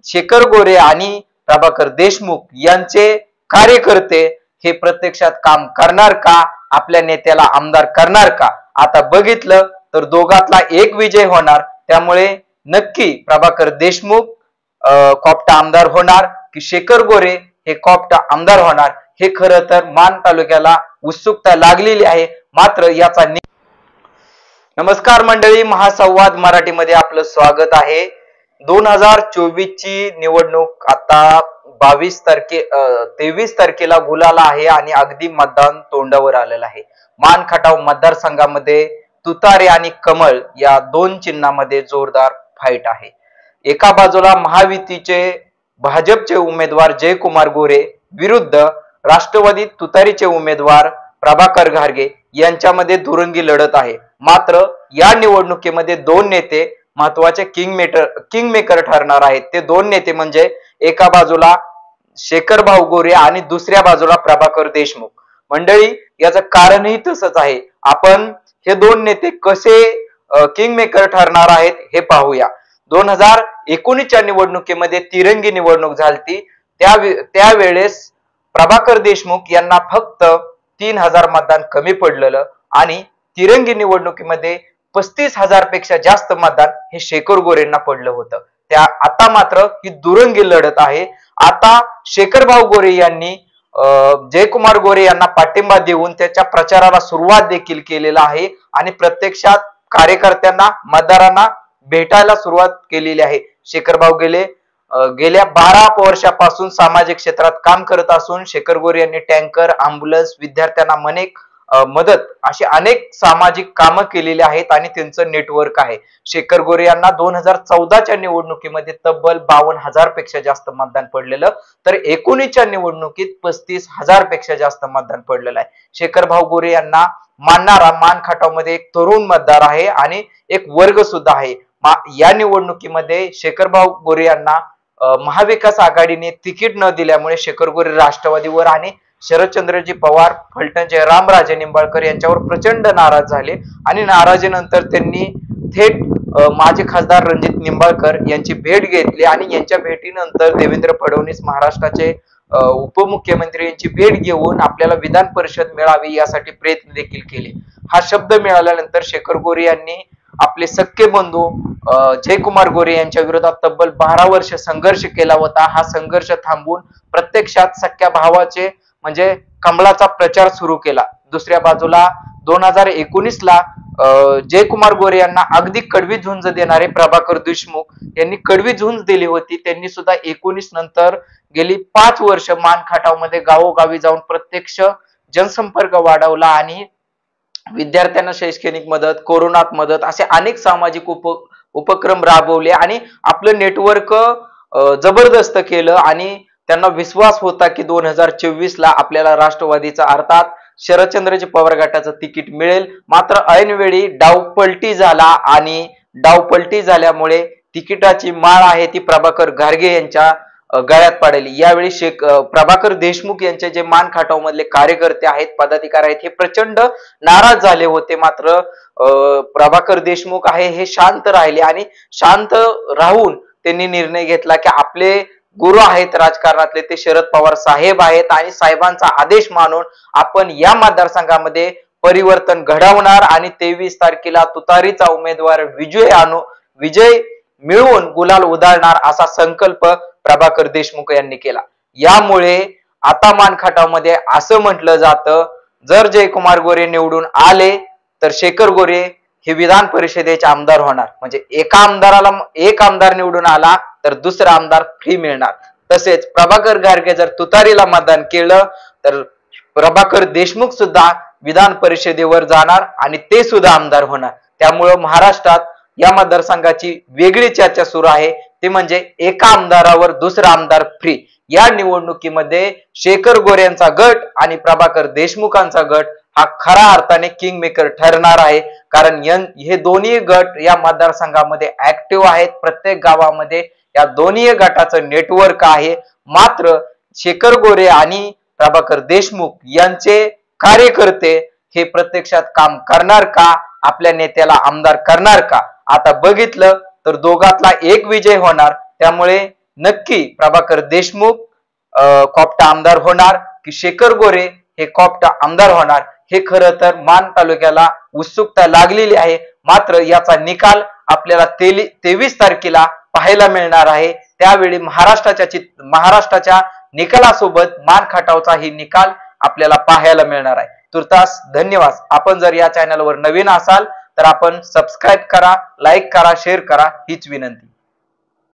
शेखर गोरे आणि प्रभाकर देशमुख यांचे कार्यकर्ते हे प्रत्यक्षात काम करणार का, आपल्या नेत्याला आमदार करणार का? आता बघितलं तर दोघातला एक विजय होणार, त्यामुळे नक्की प्रभाकर देशमुख कॉप्टा आमदार होणार की शेखर गोरे हे कॉप्टा आमदार होणार, हे खरं तर मान तालुक्याला उत्सुकता लागलेली आहे. मात्र याचा नमस्कार मंडळी, महासंवाद मराठीमध्ये आपलं स्वागत आहे. 2024 ची निवडणूक आता 23 तारखेला गुलाल आहे आणि अगदी मतदान तोंडावर आलेलं आहे. मान खटाव मतदारसंघामध्ये तुतारे आणि कमळ या दोन चिन्हामध्ये जोरदार फाईट आहे. एका बाजूला महायुतीचे भाजपचे उमेदवार जयकुमार गोरे विरुद्ध राष्ट्रवादी तुतारीचे उमेदवार प्रभाकर घारगे यांच्यामध्ये दुरंगी लढत आहे. मात्र या निवडणुकीमध्ये दोन नेते महत्वाचे किंगमेकर ठरणार आहेत. ते दोन नेते म्हणजे एका बाजूला शेखर भाऊ गोरे आणि दुसऱ्या बाजूला प्रभाकर देशमुख. मंडळी, याचं कारणही तसंच आहे. आपण हे दोन नेते कसे किंगमेकर ठरणार आहेत हे पाहूया. 2019च्या निवडणुकीमध्ये तिरंगी निवडणूक झाली. त्यावेळेस प्रभाकर देशमुख यांना फक्त 3000 मतदान कमी पडलेलं आणि तिरंगी निवडणुकीमध्ये 35,000 पेक्षा जास्त मतदान हे शेखर गोरेंना पडलं होतं. आता मात्र ही दुरंगी लढत आहे. आता शेखर भाऊ गोरे यांनी जयकुमार गोरे यांना पाठिंबा देऊन त्याच्या प्रचाराला सुरुवात देखील केलेला आहे आणि प्रत्यक्षात कार्यकर्त्यांना मतदारांना भेटायला सुरुवात केलेली आहे. शेखर भाऊ गेल्या 12 वर्षापासून सामाजिक क्षेत्रात काम करत असून शेखर गोरे यांनी टँकर, अँब्युलन्स, विद्यार्थ्यांना मदत अशी अनेक सामाजिक कामं केलेली आहेत आणि त्यांचं नेटवर्क आहे. शेखर गोरे यांना 2014च्या निवडणुकीमध्ये तब्बल 52,000 पेक्षा जास्त मतदान पडलेलं, तर 19च्या निवडणुकीत 35,000 पेक्षा जास्त मतदान पडलेलं आहे. शेखर भाऊ गोरे यांना मानणारा मान खटावमध्ये एक तरुण मतदार आहे आणि एक वर्ग सुद्धा आहे. या निवडणुकीमध्ये शेखर भाऊ गोरे यांना महाविकास आघाडीने तिकीट न दिल्यामुळे शेखर गोरे राष्ट्रवादीवर आणि शरदचंद्रजी पवार, फलटणचे रामराजे निंबाळकर यांच्यावर प्रचंड नाराज झाले आणि नाराजीनंतर त्यांनी थेट माजी खासदार रणजित निंबाळकर यांची भेट घेतली आणि यांच्या भेटीनंतर देवेंद्र फडणवीस महाराष्ट्राचे उपमुख्यमंत्री यांची भेट घेऊन आपल्याला विधान परिषद मिळावी यासाठी प्रयत्न देखील केले. हा शब्द मिळाल्यानंतर शेखर गोरे यांनी आपले सख्खे बंधू जयकुमार गोरे यांच्या विरोधात तब्बल 12 वर्ष संघर्ष केला होता. हा संघर्ष थांबवून प्रत्यक्षात सख्या भावाचे म्हणजे कमळाचा प्रचार सुरू केला. दुसऱ्या बाजूला 2019ला जयकुमार गोरे यांना अगदी कडवी झुंज देणारे प्रभाकर देशमुख यांनी कडवी झुंज दिली होती. त्यांनी सुद्धा 19 नंतर गेली 5 वर्ष मान खटावमध्ये गावोगावी जाऊन प्रत्यक्ष जनसंपर्क वाढवला आणि विद्यार्थ्यांना शैक्षणिक मदत, कोरोनात मदत असे अनेक सामाजिक उपक्रम राबवले आणि आपलं नेटवर्क जबरदस्त केलं आणि त्यांना विश्वास होता की 2024ला आपल्याला राष्ट्रवादीचा अर्थात शरदचंद्रजी पवार गटाचं तिकीट मिळेल. मात्र ऐनवेळी डावपलटी झाला आणि डावपलटी झाल्यामुळे तिकिटाची माळ आहे ती प्रभाकर घारगे यांच्या गळ्यात पडली. यावेळी प्रभाकर देशमुख यांचे जे मान खटाव मधले कार्यकर्ते आहेत, पदाधिकारी आहेत, हे प्रचंड नाराज झाले होते. मात्र प्रभाकर देशमुख आहे हे शांत राहिले आणि शांत राहून त्यांनी निर्णय घेतला की आपले गुरु आहेत राजकारणातले ते शरद पवार साहेब आहेत आणि साहेबांचा आदेश मानून आपण या मतदारसंघामध्ये परिवर्तन घडवणार आणि 23 तारखेला तुतारीचा उमेदवार विजय मिळवून गुलाल उधळणार असा संकल्प प्रभाकर देशमुख यांनी केला. यामुळे आता मान खटावमध्ये असं म्हटलं जातं, जर जयकुमार गोरे निवडून आले तर शेखर गोरे हे विधान परिषदेचे आमदार होणार. म्हणजे एक आमदार निवडून आला तर दुसरा आमदार फ्री मिळणार. तसेच प्रभाकर घारगे जर तुतारीला मतदान केलं तर प्रभाकर देशमुख सुद्धा विधान परिषदेवर जाणार आणि ते सुद्धा आमदार होणार. त्यामुळं महाराष्ट्रात या मतदारसंघाची वेगळी चर्चा सुरू आहे, ते म्हणजे एका आमदारावर दुसरा आमदार फ्री. या निवडणुकीमध्ये शेखर गोरेंचा गट आणि प्रभाकर देशमुखांचा गट हा खऱ्या अर्थाने किंगमेकर ठरणार आहे. कारण हे दोन्ही गट या मतदारसंघामध्ये ऍक्टिव्ह आहेत. प्रत्येक गावामध्ये या दोन्ही गटाचं नेटवर्क आहे. मात्र शेखर गोरे आणि प्रभाकर देशमुख यांचे कार्यकर्ते हे प्रत्यक्षात काम करणार का, आपल्या नेत्याला आमदार करणार का? आता बघितलं तर दोघातला एक विजय होणार. त्यामुळे नक्की प्रभाकर देशमुख कॉप्टा आमदार होणार की शेखर गोरे हे कॉप्टा आमदार होणार, हे खरं तर मान तालुक्याला उत्सुकता लागलेली आहे. मात्र याचा निकाल आपल्याला 23 तारखेला पाहायला मिळणार आहे. त्यावेळी महाराष्ट्राच्या निकालासोबत मान खटावचाही निकाल आपल्याला पाहायला मिळणार आहे. तुर्तास धन्यवाद. आपण जर या चॅनलवर नवीन असाल तर आपण सबस्क्राईब करा, लाईक करा, शेअर करा हीच विनंती.